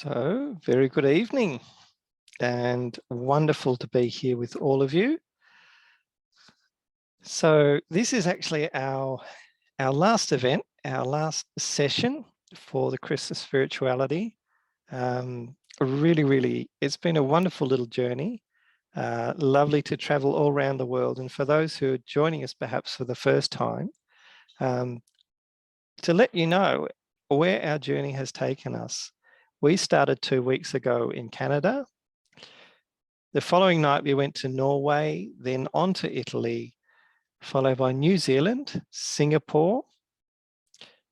So, very good evening and wonderful to be here with all of you. So this is actually our last event, our last session for the Christmas spirituality. Really, it's been a wonderful little journey. Lovely to travel all around the world. And for those who are joining us perhaps for the first time, to let you know where our journey has taken us. We started 2 weeks ago in Canada. The following night, we went to Norway, then on to Italy, followed by New Zealand, Singapore,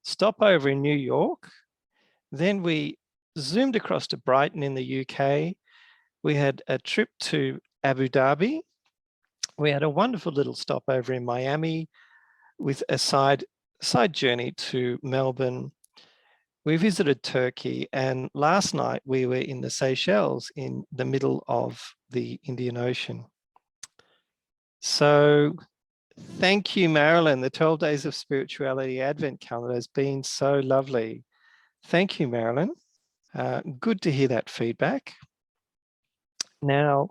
stopover in New York. Then we zoomed across to Brighton in the UK. We had a trip to Abu Dhabi. We had a wonderful little stopover in Miami with a side journey to Melbourne. We visited Turkey, and last night we were in the Seychelles in the middle of the Indian Ocean. So thank you, Marilyn. The 12 Days of Spirituality Advent calendar has been so lovely. Thank you, Marilyn. Good to hear that feedback. Now,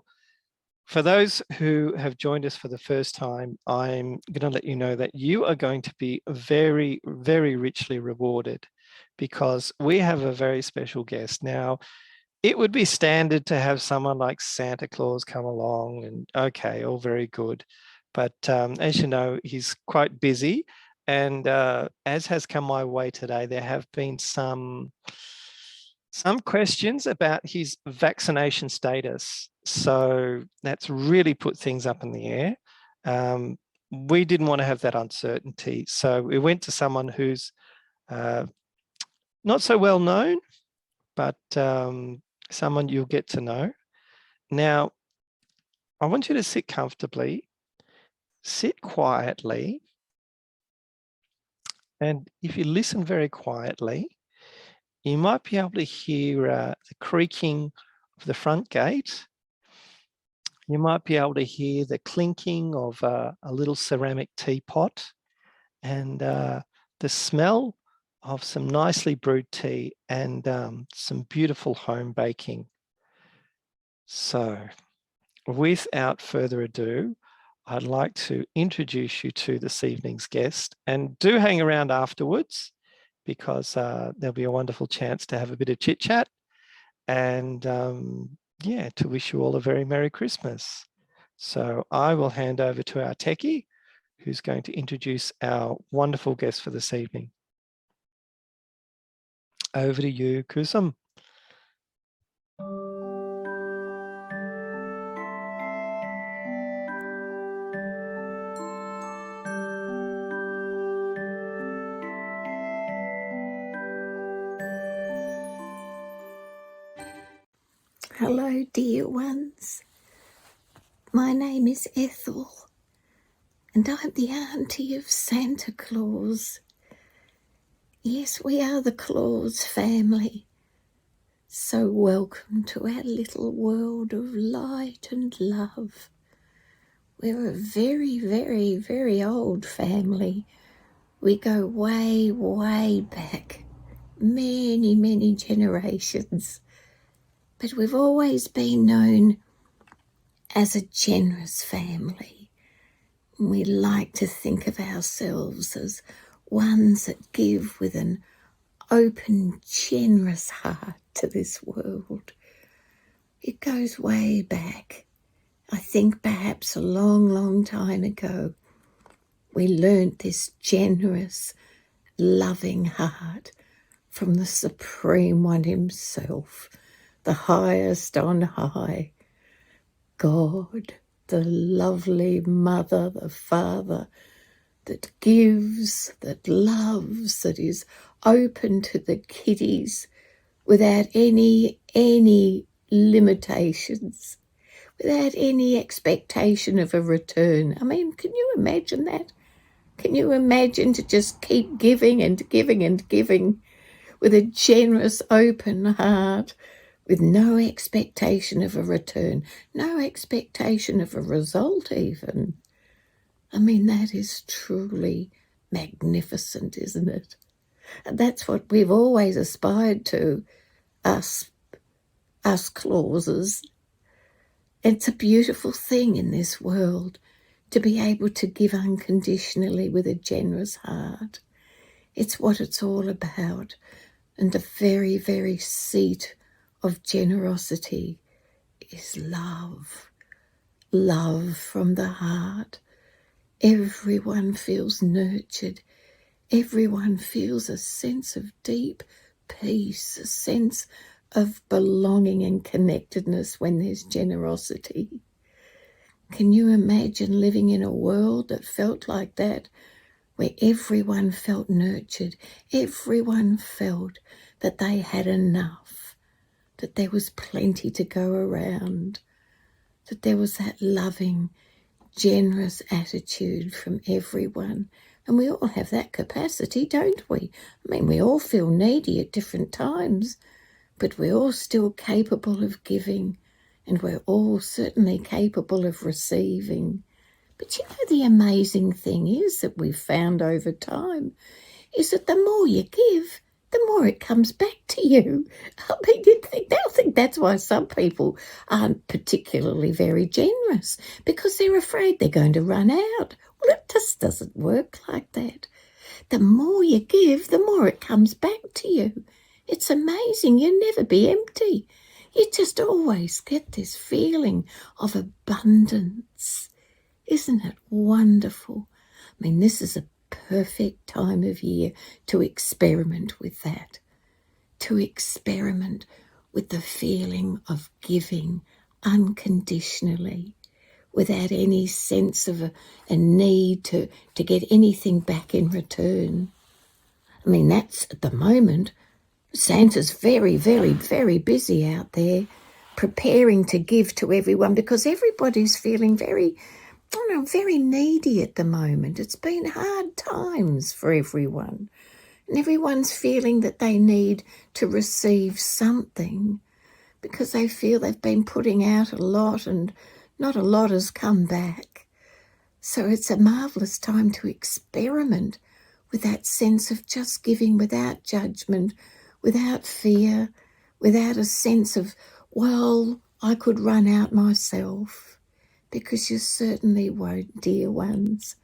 for those who have joined us for the first time, I'm going to let you know that you are going to be very, very richly rewarded because we have a very special guest. Now, it would be standard to have someone like Santa Claus come along and okay, all very good. But as you know, he's quite busy. And as has come my way today, there have been some questions about his vaccination status. So that's really put things up in the air. We didn't want to have that uncertainty. So we went to someone who's not so well known, but someone you'll get to know. Now, I want you to sit comfortably, sit quietly, and if you listen very quietly, you might be able to hear the creaking of the front gate. You might be able to hear the clinking of a little ceramic teapot and the smell of some nicely brewed tea and some beautiful home baking. So without further ado, I'd like to introduce you to this evening's guest, and do hang around afterwards because there'll be a wonderful chance to have a bit of chit chat and yeah, to wish you all a very Merry Christmas. So I will hand over to our techie who's going to introduce our wonderful guest for this evening. Over to you, Kusum. Hello, dear ones. My name is Ethel, and I'm the auntie of Santa Claus. Yes, we are the Claus family. So welcome to our little world of light and love. We're a very, very, very old family. We go way, way back, many, many generations. But we've always been known as a generous family. We like to think of ourselves as ones that give with an open, generous heart to this world. It goes way back. I think perhaps a long, long time ago, we learnt this generous, loving heart from the Supreme One himself, the highest on high, God, the lovely Mother, the Father, that gives, that loves, that is open to the kiddies without any limitations, without any expectation of a return. I mean, can you imagine that? Can you imagine to just keep giving and giving and giving with a generous, open heart, with no expectation of a return, no expectation of a result even? I mean, that is truly magnificent, isn't it? And that's what we've always aspired to, us us Clauses. It's a beautiful thing in this world to be able to give unconditionally with a generous heart. It's what it's all about. And the very, very seat of generosity is love. Love from the heart. Everyone feels nurtured. Everyone feels a sense of deep peace, a sense of belonging and connectedness when there's generosity. Can you imagine living in a world that felt like that, where everyone felt nurtured, everyone felt that they had enough, that there was plenty to go around, that there was that loving, generous attitude from everyone? And we all have that capacity, don't we? I mean, we all feel needy at different times, but we're all still capable of giving, and we're all certainly capable of receiving. But you know, the amazing thing is that we've found over time is that the more you give, the more it comes back to you. I mean, I think that's why some people aren't particularly very generous, because they're afraid they're going to run out. Well, it just doesn't work like that. The more you give, the more it comes back to you. It's amazing. You'll never be empty. You just always get this feeling of abundance. Isn't it wonderful? I mean, this is a perfect time of year to experiment with that, to experiment with the feeling of giving unconditionally, without any sense of a need to get anything back in return. I mean, that's at the moment. Santa's very, very, very busy out there preparing to give to everyone, because everybody's feeling very needy at the moment. It's been hard times for everyone. And everyone's feeling that they need to receive something, because they feel they've been putting out a lot and not a lot has come back. So it's a marvellous time to experiment with that sense of just giving without judgment, without fear, without a sense of, well, I could run out myself, because you certainly won't, dear ones.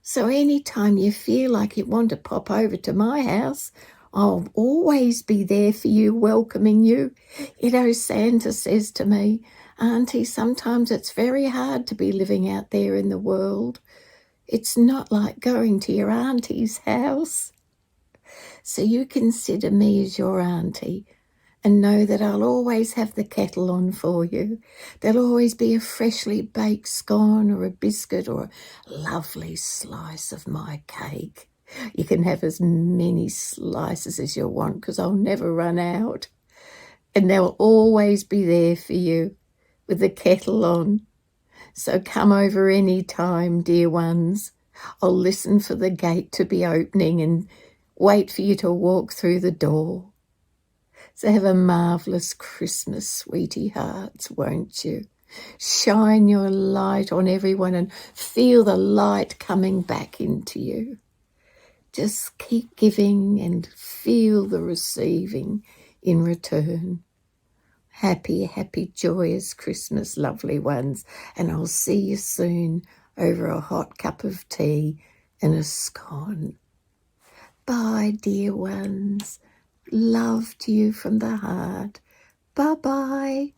So anytime you feel like you want to pop over to my house, I'll always be there for you, welcoming you. You know, Santa says to me, Auntie, sometimes it's very hard to be living out there in the world. It's not like going to your auntie's house. So you consider me as your auntie, and know that I'll always have the kettle on for you. There'll always be a freshly baked scone or a biscuit or a lovely slice of my cake. You can have as many slices as you want, because I'll never run out. And they'll always be there for you with the kettle on. So come over any time, dear ones. I'll listen for the gate to be opening and wait for you to walk through the door. So have a marvellous Christmas, sweetie hearts, won't you? Shine your light on everyone and feel the light coming back into you. Just keep giving and feel the receiving in return. Happy, happy, joyous Christmas, lovely ones. And I'll see you soon over a hot cup of tea and a scone. Bye, dear ones. Love to you from the heart. Bye-bye.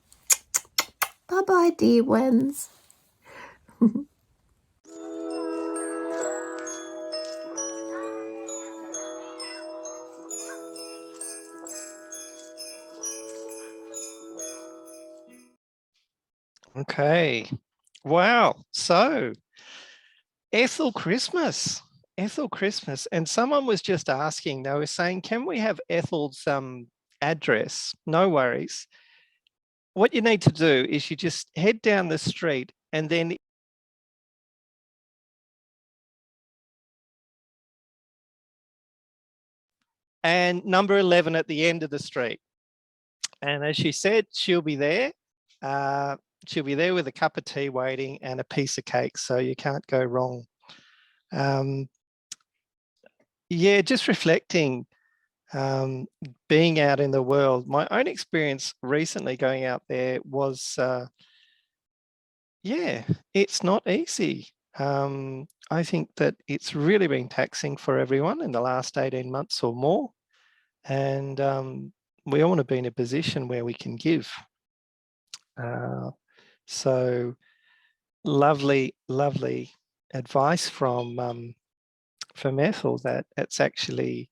Bye-bye, dear ones. Okay. Wow. So, Ethel Christmas. And someone was just asking, they were saying, can we have Ethel's address? No worries. What you need to do is you just head down the street, and then number 11 at the end of the street. And as she said, she'll be there. She'll be there with a cup of tea waiting and a piece of cake, so you can't go wrong. Yeah, just reflecting being out in the world. My own experience recently going out there was, yeah, it's not easy. I think that it's really been taxing for everyone in the last 18 months or more. And we all want to be in a position where we can give. So lovely, lovely advice from Ethel that it's actually,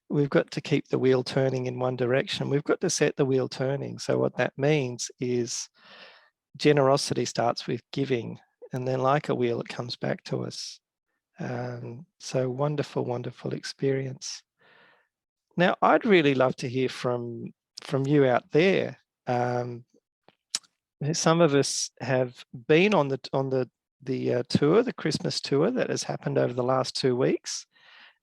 we've got to keep the wheel turning in one direction. We've got to set the wheel turning. So what that means is generosity starts with giving, and then like a wheel, it comes back to us. So wonderful, wonderful experience. Now, I'd really love to hear from you out there. Some of us have been on the tour, the Christmas tour that has happened over the last 2 weeks.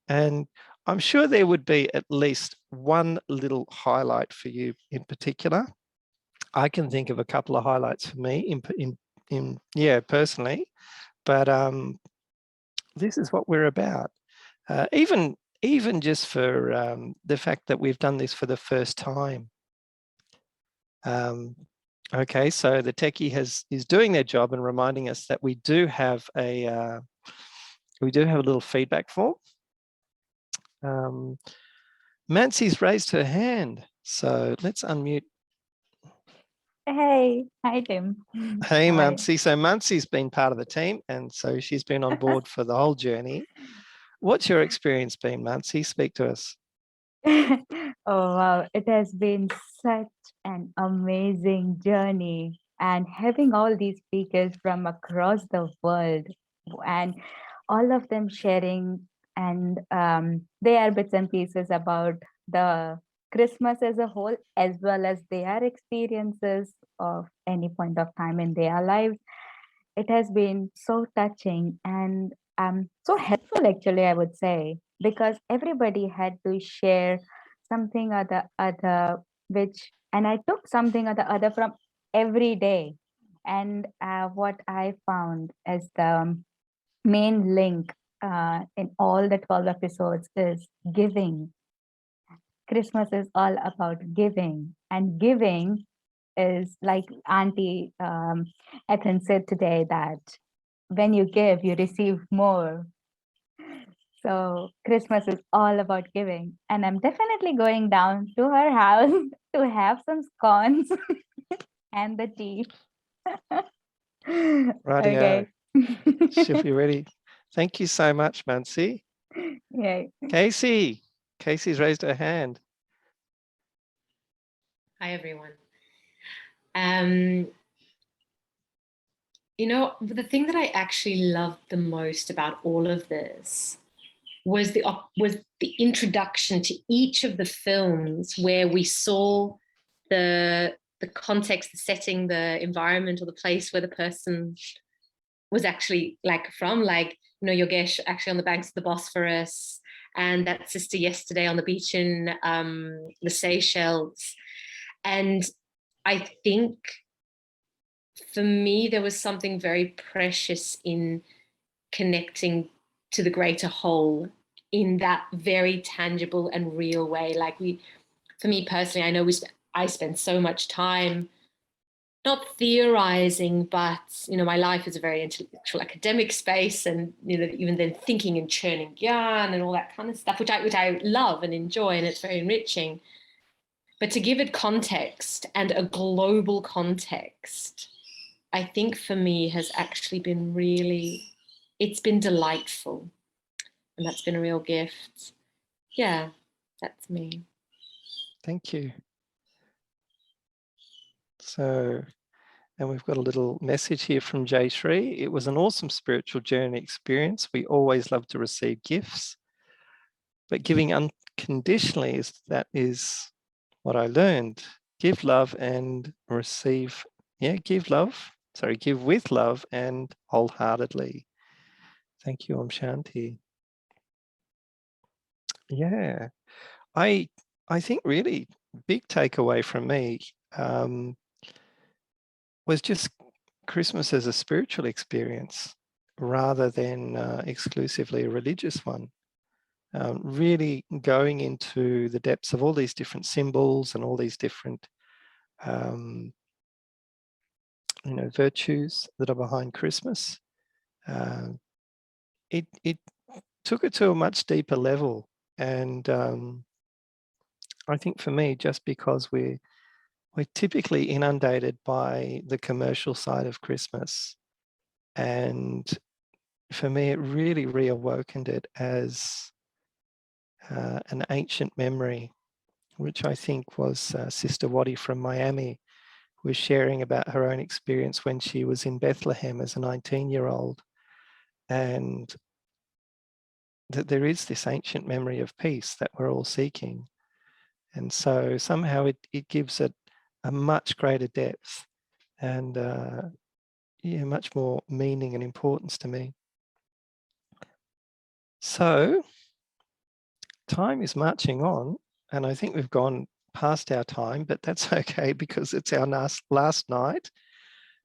And I'm sure there would be at least one little highlight for you in particular. I can think of a couple of highlights for me personally, but this is what we're about. Even just for the fact that we've done this for the first time. Okay, so the techie is doing their job and reminding us that we do have a little feedback form. Mancy's raised her hand, so let's unmute. Hey, hi Tim. Hey, Hi. Mancy. So Mancy's been part of the team, and so she's been on board for the whole journey. What's your experience been, Mancy? Speak to us. Oh wow, it has been such an amazing journey, and having all these speakers from across the world, and all of them sharing and their bits and pieces about the Christmas as a whole, as well as their experiences of any point of time in their lives. It has been so touching and so helpful, actually, I would say, because everybody had to share something or the other, and I took something or the other from every day. And what I found as the main link in all the 12 episodes is giving. Christmas is all about giving, and giving is like Auntie Ethan said today, that when you give, you receive more. So Christmas is all about giving, and I'm definitely going down to her house to have some scones and the tea. Rightio. Okay. She'll be ready. Thank you so much, Mancy. Yeah. Casey. Casey's raised her hand. Hi, everyone. You know, the thing that I actually loved the most about all of this was the introduction to each of the films, where we saw the context, the setting, the environment, or the place where the person was actually from, you know, Yogesh actually on the banks of the Bosphorus, and that sister yesterday on the beach in the Seychelles. And I think for me, there was something very precious in connecting to the greater whole in that very tangible and real way. For me personally, I know I spend so much time not theorizing, but, you know, my life is a very intellectual academic space, and, you know, even then thinking and churning yarn and all that kind of stuff, which I love and enjoy, and it's very enriching. But to give it context, and a global context, I think for me has actually been it's been delightful. And that's been a real gift. Yeah, that's me. Thank you. So, and we've got a little message here from Jay Shree. It was an awesome spiritual journey experience. We always love to receive gifts, but giving unconditionally is what I learned. Give love and receive. Yeah, give with love and wholeheartedly. Thank you, Om Shanti. Yeah, I think really big takeaway from me was just Christmas as a spiritual experience rather than exclusively a religious one. really going into the depths of all these different symbols and all these different virtues that are behind Christmas. It took it to a much deeper level, and I think for me, just because we're typically inundated by the commercial side of Christmas, and for me, it really reawakened it as an ancient memory, which I think was Sister Waddy from Miami was sharing about her own experience when she was in Bethlehem as a 19-year-old, and that there is this ancient memory of peace that we're all seeking. And so somehow it gives it a much greater depth and much more meaning and importance to me. So time is marching on, and I think we've gone past our time, but that's okay because it's our last night.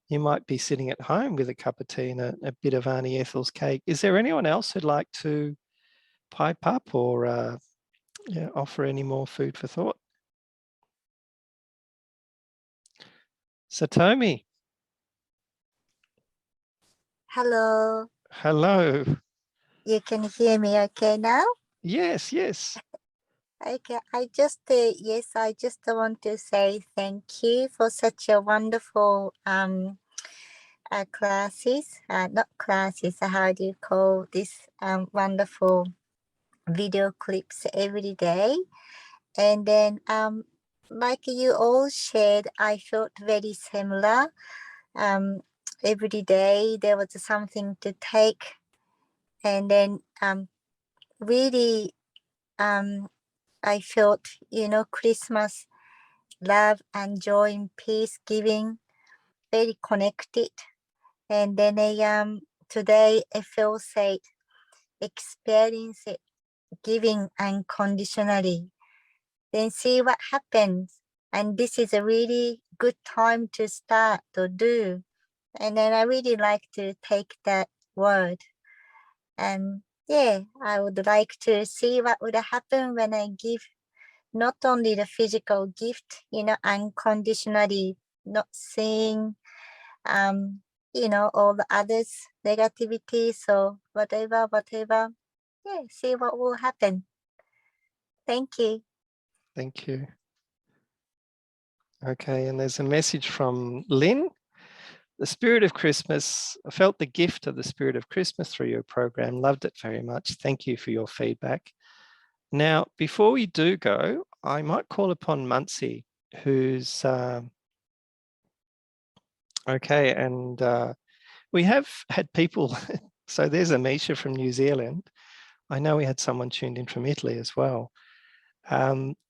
You might be sitting at home with a cup of tea and a bit of Auntie Ethel's cake. Is there anyone else who'd like to pipe up or offer any more food for thought? Satomi. Hello. Hello. You can hear me okay now? Yes, yes. Okay, I just want to say thank you for such a wonderful classes, not classes, how do you call this, wonderful video clips every day. And then like you all shared, I felt very similar. Every day there was something to take, and then really I felt, Christmas, love and joy and peace giving, very connected. And then today I feel safe, experience it, giving unconditionally. Then see what happens. And this is a really good time to start to do. And then I really like to take that word. And yeah, I would like to see what would happen when I give not only the physical gift, unconditionally, not seeing, all the others' negativity. So whatever, yeah, see what will happen. Thank you. Thank you. Okay, and there's a message from Lynn. The spirit of Christmas, I felt the gift of the spirit of Christmas through your program. Loved it very much. Thank you for your feedback. Now, before we do go, I might call upon Muncie, who's okay, and we have had people. So there's Amisha from New Zealand. I know we had someone tuned in from Italy as well.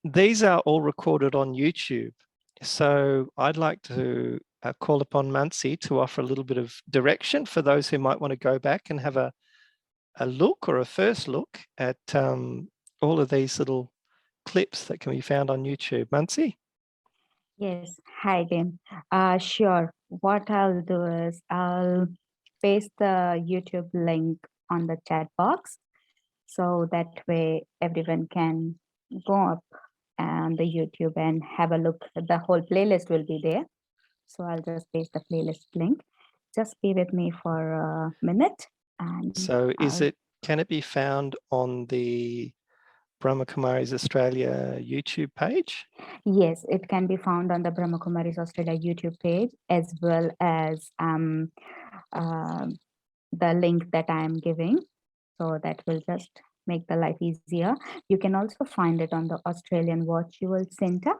These are all recorded on YouTube. So I'd like to call upon Muncie to offer a little bit of direction for those who might want to go back and have a look or a first look at all of these little clips that can be found on YouTube. Muncie? Yes, hi Tim. Sure. What I'll do is I'll paste the YouTube link on the chat box, so that way everyone can go up and the YouTube and have a look. The whole playlist will be there. So I'll just paste the playlist link. Just be with me for a minute. And so can it be found on the Brahma Kumaris Australia YouTube page? Yes, it can be found on the Brahma Kumaris Australia YouTube page, as well as the link that I am giving. So that will just make the life easier. You can also find it on the Australian Virtual Center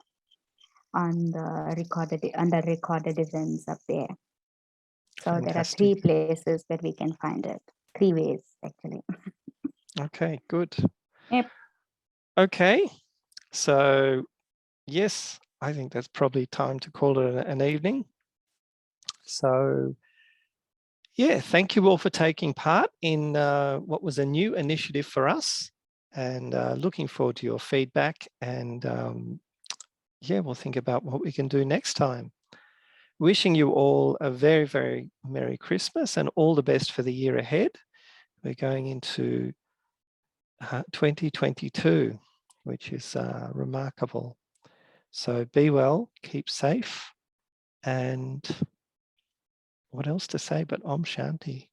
on the recorded events up there. So Fantastic. there are 3 places that we can find it. 3 ways actually. Okay, good. Yep. Okay, so yes, I think that's probably time to call it an evening. So yeah, thank you all for taking part in what was a new initiative for us, and looking forward to your feedback, and yeah, we'll think about what we can do next time. Wishing you all a very, very Merry Christmas and all the best for the year ahead. We're going into 2022, which is remarkable. So be well, keep safe, and what else to say but Om Shanti.